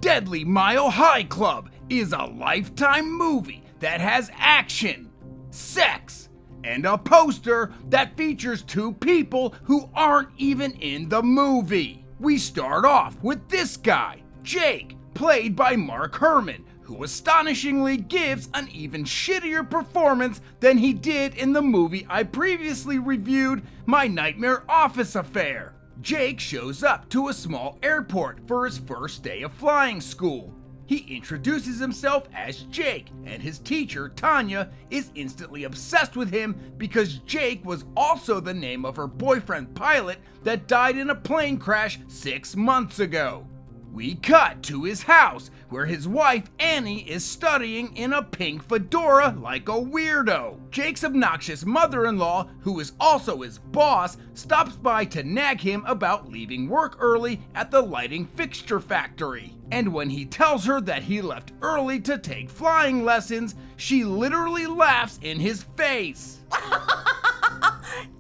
Deadly Mile High Club is a Lifetime movie that has action, sex, and a poster that features two people who aren't even in the movie. We start off with this guy, Jake, played by Mark Herman, who astonishingly gives an even shittier performance than he did in the movie I previously reviewed, My Nightmare Office Affair. Jake shows up to a small airport for his first day of flying school. He introduces himself as Jake, and his teacher, Tanya, is instantly obsessed with him because Jake was also the name of her boyfriend pilot that died in a plane crash 6 months ago. We cut to his house, where his wife Annie is studying in a pink fedora like a weirdo. Jake's obnoxious mother-in-law, who is also his boss, stops by to nag him about leaving work early at the lighting fixture factory. And when he tells her that he left early to take flying lessons, she literally laughs in his face.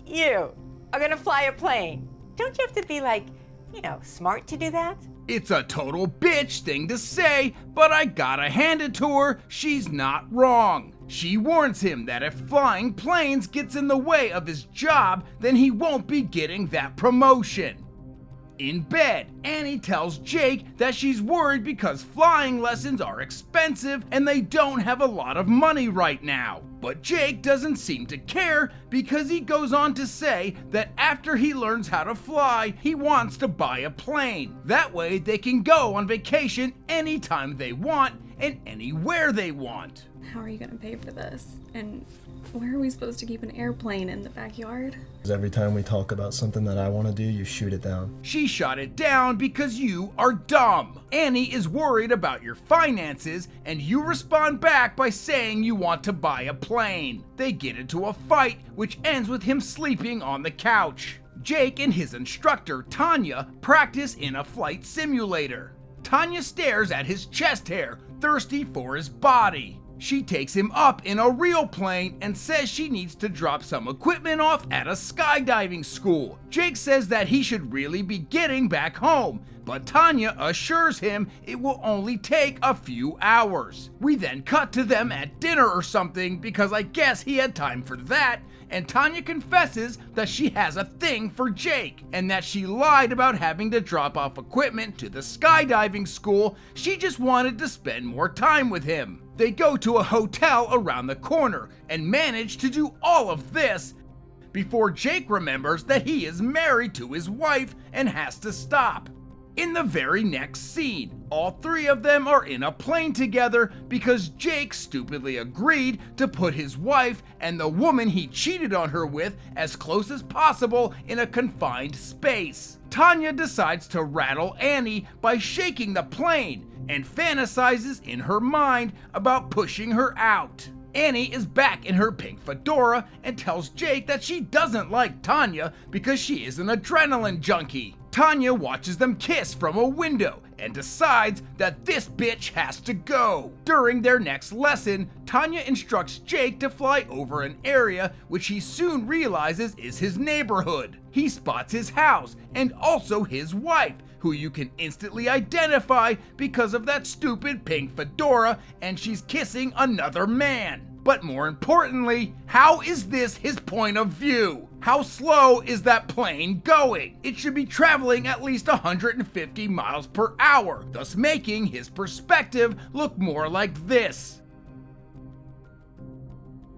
You are gonna fly a plane. Don't you have to be smart to do that? It's a total bitch thing to say, but I gotta hand it to her, she's not wrong. She warns him that if flying planes gets in the way of his job, then he won't be getting that promotion. In bed, Annie tells Jake that she's worried because flying lessons are expensive and they don't have a lot of money right now. But Jake doesn't seem to care because he goes on to say that after he learns how to fly, he wants to buy a plane. That way they can go on vacation anytime they want and anywhere they want. How are you gonna pay for this? And where are we supposed to keep an airplane in the backyard? Every time we talk about something that I want to do, you shoot it down. She shot it down because you are dumb. Annie is worried about your finances, and you respond back by saying you want to buy a plane. They get into a fight, which ends with him sleeping on the couch. Jake and his instructor, Tanya, practice in a flight simulator. Tanya stares at his chest hair, thirsty for his body. She takes him up in a real plane and says she needs to drop some equipment off at a skydiving school. Jake says that he should really be getting back home, but Tanya assures him it will only take a few hours. We then cut to them at dinner or something because I guess he had time for that, and Tanya confesses that she has a thing for Jake and that she lied about having to drop off equipment to the skydiving school. She just wanted to spend more time with him. They go to a hotel around the corner and manage to do all of this before Jake remembers that he is married to his wife and has to stop. In the very next scene, all three of them are in a plane together because Jake stupidly agreed to put his wife and the woman he cheated on her with as close as possible in a confined space. Tanya decides to rattle Annie by shaking the plane and fantasizes in her mind about pushing her out. Annie is back in her pink fedora and tells Jake that she doesn't like Tanya because she is an adrenaline junkie. Tanya watches them kiss from a window and decides that this bitch has to go. During their next lesson, Tanya instructs Jake to fly over an area which he soon realizes is his neighborhood. He spots his house and also his wife, who you can instantly identify because of that stupid pink fedora, and she's kissing another man. But more importantly, how is this his point of view? How slow is that plane going? It should be traveling at least 150 miles per hour, thus making his perspective look more like this.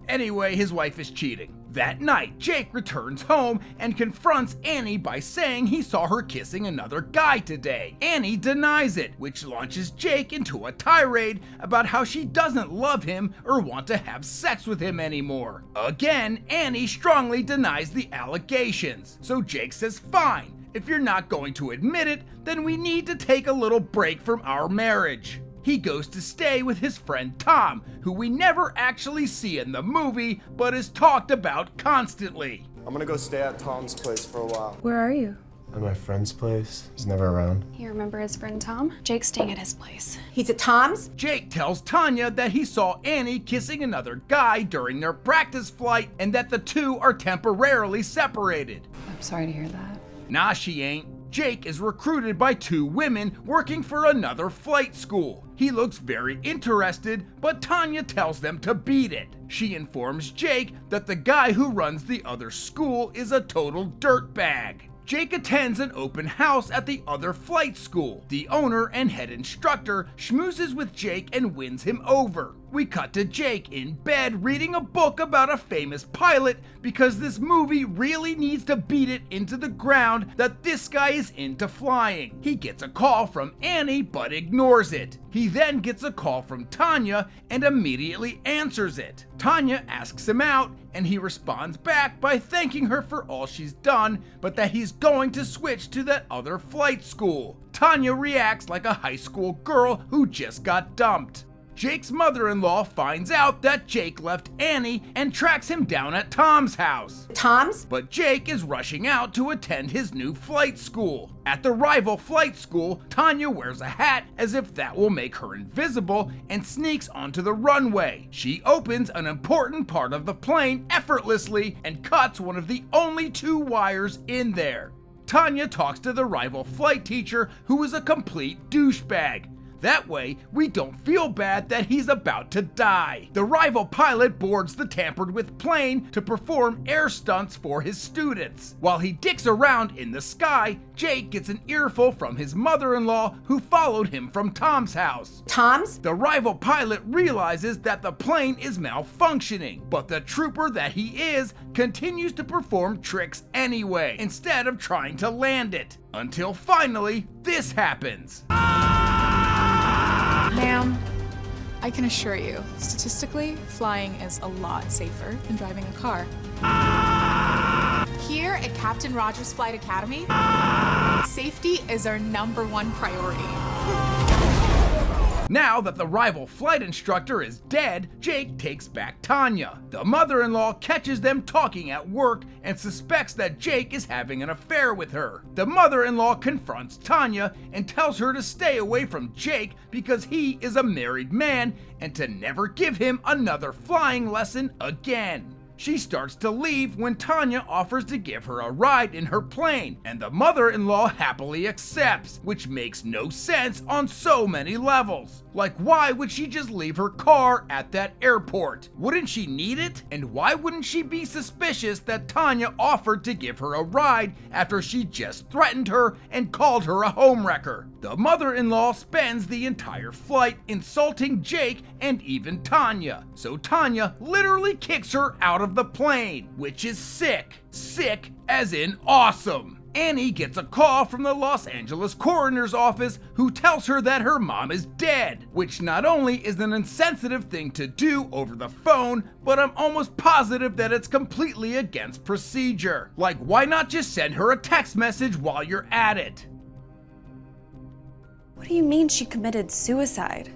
Anyway, his wife is cheating. That night, Jake returns home and confronts Annie by saying he saw her kissing another guy today. Annie denies it, which launches Jake into a tirade about how she doesn't love him or want to have sex with him anymore. Again, Annie strongly denies the allegations, so Jake says fine. If you're not going to admit it, then we need to take a little break from our marriage. He goes to stay with his friend Tom, who we never actually see in the movie, but is talked about constantly. I'm gonna go stay at Tom's place for a while. Where are you? At my friend's place. He's never around. You remember his friend Tom? Jake's staying at his place. He's at Tom's? Jake tells Tanya that he saw Annie kissing another guy during their practice flight and that the two are temporarily separated. I'm sorry to hear that. Nah, she ain't. Jake is recruited by two women working for another flight school. He looks very interested, but Tanya tells them to beat it. She informs Jake that the guy who runs the other school is a total dirtbag. Jake attends an open house at the other flight school. The owner and head instructor schmoozes with Jake and wins him over. We cut to Jake in bed reading a book about a famous pilot because this movie really needs to beat it into the ground that this guy is into flying. He gets a call from Annie but ignores it. He then gets a call from Tanya and immediately answers it. Tanya asks him out and he responds back by thanking her for all she's done, but that he's going to switch to that other flight school. Tanya reacts like a high school girl who just got dumped. Jake's mother-in-law finds out that Jake left Annie and tracks him down at Tom's house. Tom's? But Jake is rushing out to attend his new flight school. At the rival flight school, Tanya wears a hat as if that will make her invisible and sneaks onto the runway. She opens an important part of the plane effortlessly and cuts one of the only two wires in there. Tanya talks to the rival flight teacher, who is a complete douchebag. That way, we don't feel bad that he's about to die. The rival pilot boards the tampered with plane to perform air stunts for his students. While he dicks around in the sky, Jake gets an earful from his mother-in-law who followed him from Tom's house. Tom's? The rival pilot realizes that the plane is malfunctioning, but the trooper that he is continues to perform tricks anyway, instead of trying to land it. Until finally, this happens. Ma'am, I can assure you, statistically, flying is a lot safer than driving a car. Here at Captain Rogers Flight Academy, safety is our #1 priority. Now that the rival flight instructor is dead, Jake takes back Tanya. The mother-in-law catches them talking at work and suspects that Jake is having an affair with her. The mother-in-law confronts Tanya and tells her to stay away from Jake because he is a married man and to never give him another flying lesson again. She starts to leave when Tanya offers to give her a ride in her plane, and the mother-in-law happily accepts, which makes no sense on so many levels. Like, why would she just leave her car at that airport? Wouldn't she need it? And why wouldn't she be suspicious that Tanya offered to give her a ride after she just threatened her and called her a homewrecker? The mother-in-law spends the entire flight insulting Jake and even Tanya, so Tanya literally kicks her out of the plane, which is sick. Sick as in awesome. Annie gets a call from the Los Angeles coroner's office who tells her that her mom is dead, which not only is an insensitive thing to do over the phone, but I'm almost positive that it's completely against procedure. Like, why not just send her a text message while you're at it? What do you mean she committed suicide?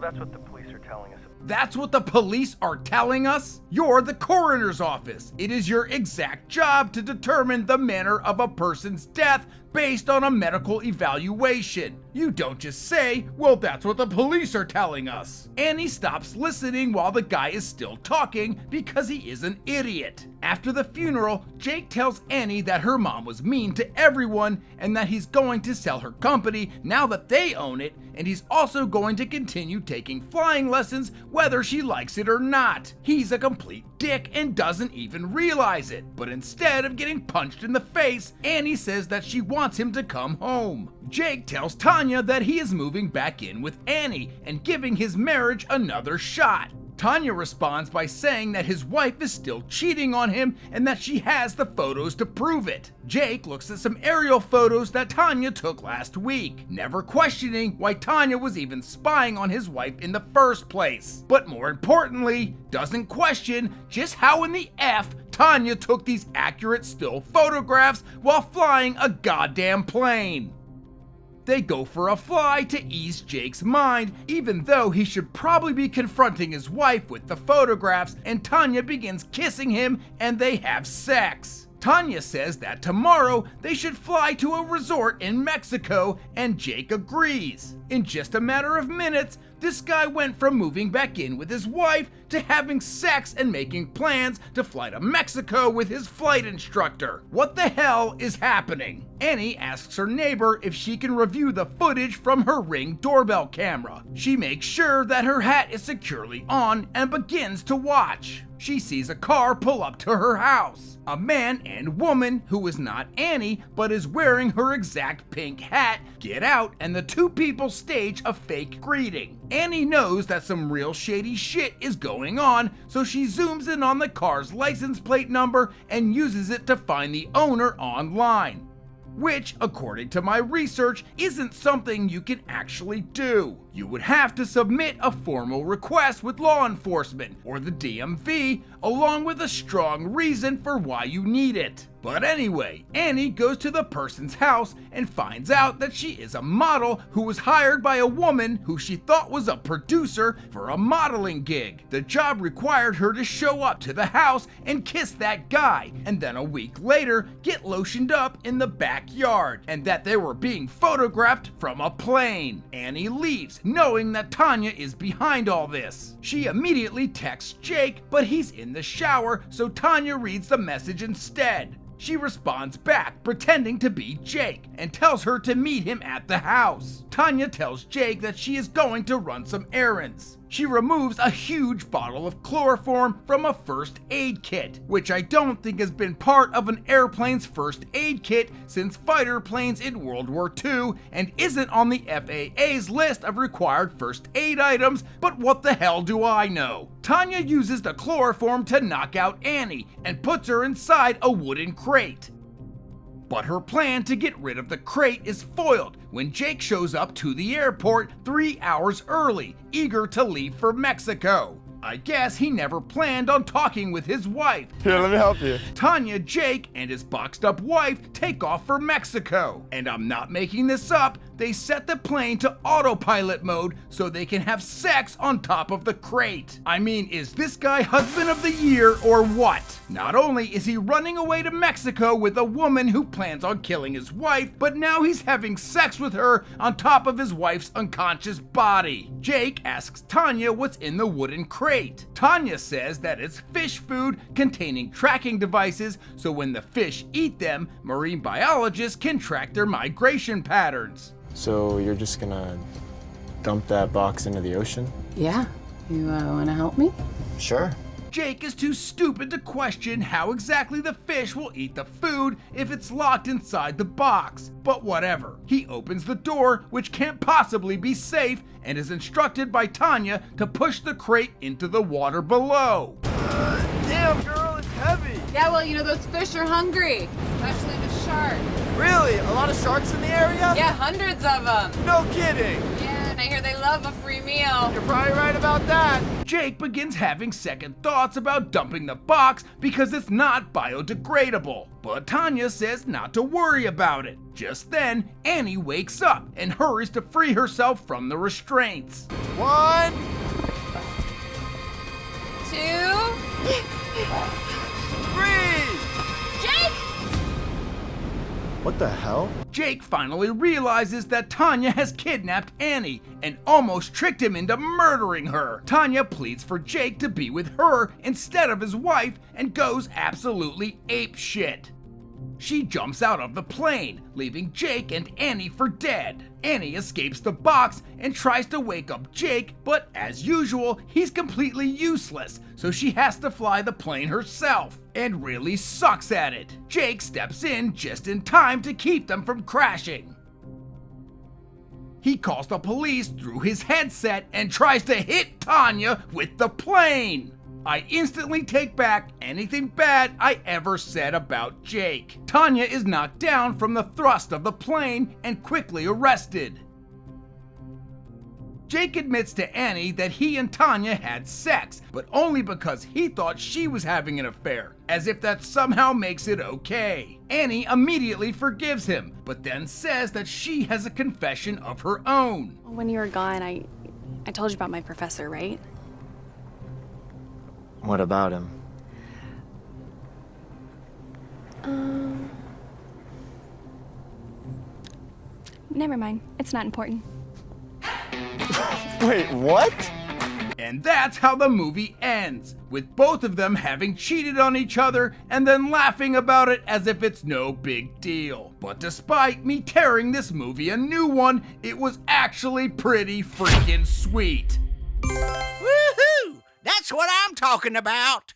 That's what the police are telling us. That's what the police are telling us? You're the coroner's office. It is your exact job to determine the manner of a person's death based on a medical evaluation. You don't just say, well, that's what the police are telling us. Annie stops listening while the guy is still talking because he is an idiot. After the funeral, Jake tells Annie that her mom was mean to everyone and that he's going to sell her company now that they own it, and he's also going to continue taking flying lessons whether she likes it or not. He's a complete dick and doesn't even realize it. But instead of getting punched in the face, Annie says that she wants him to come home. Jake tells Tanya that he is moving back in with Annie and giving his marriage another shot. Tanya responds by saying that his wife is still cheating on him and that she has the photos to prove it. Jake looks at some aerial photos that Tanya took last week, never questioning why Tanya was even spying on his wife in the first place. But more importantly, doesn't question just how in the F Tanya took these accurate still photographs while flying a goddamn plane. They go for a fly to ease Jake's mind, even though he should probably be confronting his wife with the photographs, and Tanya begins kissing him and they have sex. Tanya says that tomorrow they should fly to a resort in Mexico, and Jake agrees. In just a matter of minutes, this guy went from moving back in with his wife to having sex and making plans to fly to Mexico with his flight instructor. What the hell is happening? Annie asks her neighbor if she can review the footage from her Ring doorbell camera. She makes sure that her hat is securely on and begins to watch. She sees a car pull up to her house. A man and woman, who is not Annie but is wearing her exact pink hat, get out, and the two people stage a fake greeting. Annie knows that some real shady shit is going on, so she zooms in on the car's license plate number and uses it to find the owner online. Which, according to my research, isn't something you can actually do. You would have to submit a formal request with law enforcement or the DMV, along with a strong reason for why you need it. But anyway, Annie goes to the person's house and finds out that she is a model who was hired by a woman who she thought was a producer for a modeling gig. The job required her to show up to the house and kiss that guy, and then a week later get lotioned up in the backyard, and that they were being photographed from a plane. Annie leaves, knowing that Tanya is behind all this. She immediately texts Jake, but he's in the shower, so Tanya reads the message instead. She responds back, pretending to be Jake, and tells her to meet him at the house. Tanya tells Jake that she is going to run some errands. She removes a huge bottle of chloroform from a first aid kit, which I don't think has been part of an airplane's first aid kit since fighter planes in World War II, and isn't on the FAA's list of required first aid items, but what the hell do I know? Tanya uses the chloroform to knock out Annie and puts her inside a wooden crate. But her plan to get rid of the crate is foiled when Jake shows up to the airport 3 hours early, eager to leave for Mexico. I guess he never planned on talking with his wife. Here, let me help you. Tanya, Jake, and his boxed up wife take off for Mexico. And I'm not making this up, they set the plane to autopilot mode so they can have sex on top of the crate. I mean, is this guy husband of the year or what? Not only is he running away to Mexico with a woman who plans on killing his wife, but now he's having sex with her on top of his wife's unconscious body. Jake asks Tanya what's in the wooden crate. Tanya says that it's fish food containing tracking devices, so when the fish eat them, marine biologists can track their migration patterns. So you're just gonna dump that box into the ocean? Yeah. You want to help me? Sure. Jake is too stupid to question how exactly the fish will eat the food if it's locked inside the box. But whatever. He opens the door, which can't possibly be safe, and is instructed by Tanya to push the crate into the water below. Damn, girl, it's heavy. Yeah, well, you know, those fish are hungry, especially the shark. Really? A lot of sharks in the area? Yeah, hundreds of them. No kidding. Yeah, and I hear they love a free meal. You're probably right about that. Jake begins having second thoughts about dumping the box because it's not biodegradable. But Tanya says not to worry about it. Just then, Annie wakes up and hurries to free herself from the restraints. 1, 2. 3. Jake! What the hell? Jake finally realizes that Tanya has kidnapped Annie and almost tricked him into murdering her. Tanya pleads for Jake to be with her instead of his wife and goes absolutely apeshit. She jumps out of the plane, leaving Jake and Annie for dead. Annie escapes the box and tries to wake up Jake, but as usual, he's completely useless, so she has to fly the plane herself, and really sucks at it. Jake steps in just in time to keep them from crashing. He calls the police through his headset and tries to hit Tanya with the plane. I instantly take back anything bad I ever said about Jake. Tanya is knocked down from the thrust of the plane and quickly arrested. Jake admits to Annie that he and Tanya had sex, but only because he thought she was having an affair, as if that somehow makes it okay. Annie immediately forgives him, but then says that she has a confession of her own. When you were gone, I told you about my professor, right? What about him? Never mind. It's not important. Wait, what? And that's how the movie ends, with both of them having cheated on each other and then laughing about it as if it's no big deal. But despite me tearing this movie a new one, it was actually pretty freaking sweet. Woohoo! That's what I'm talking about.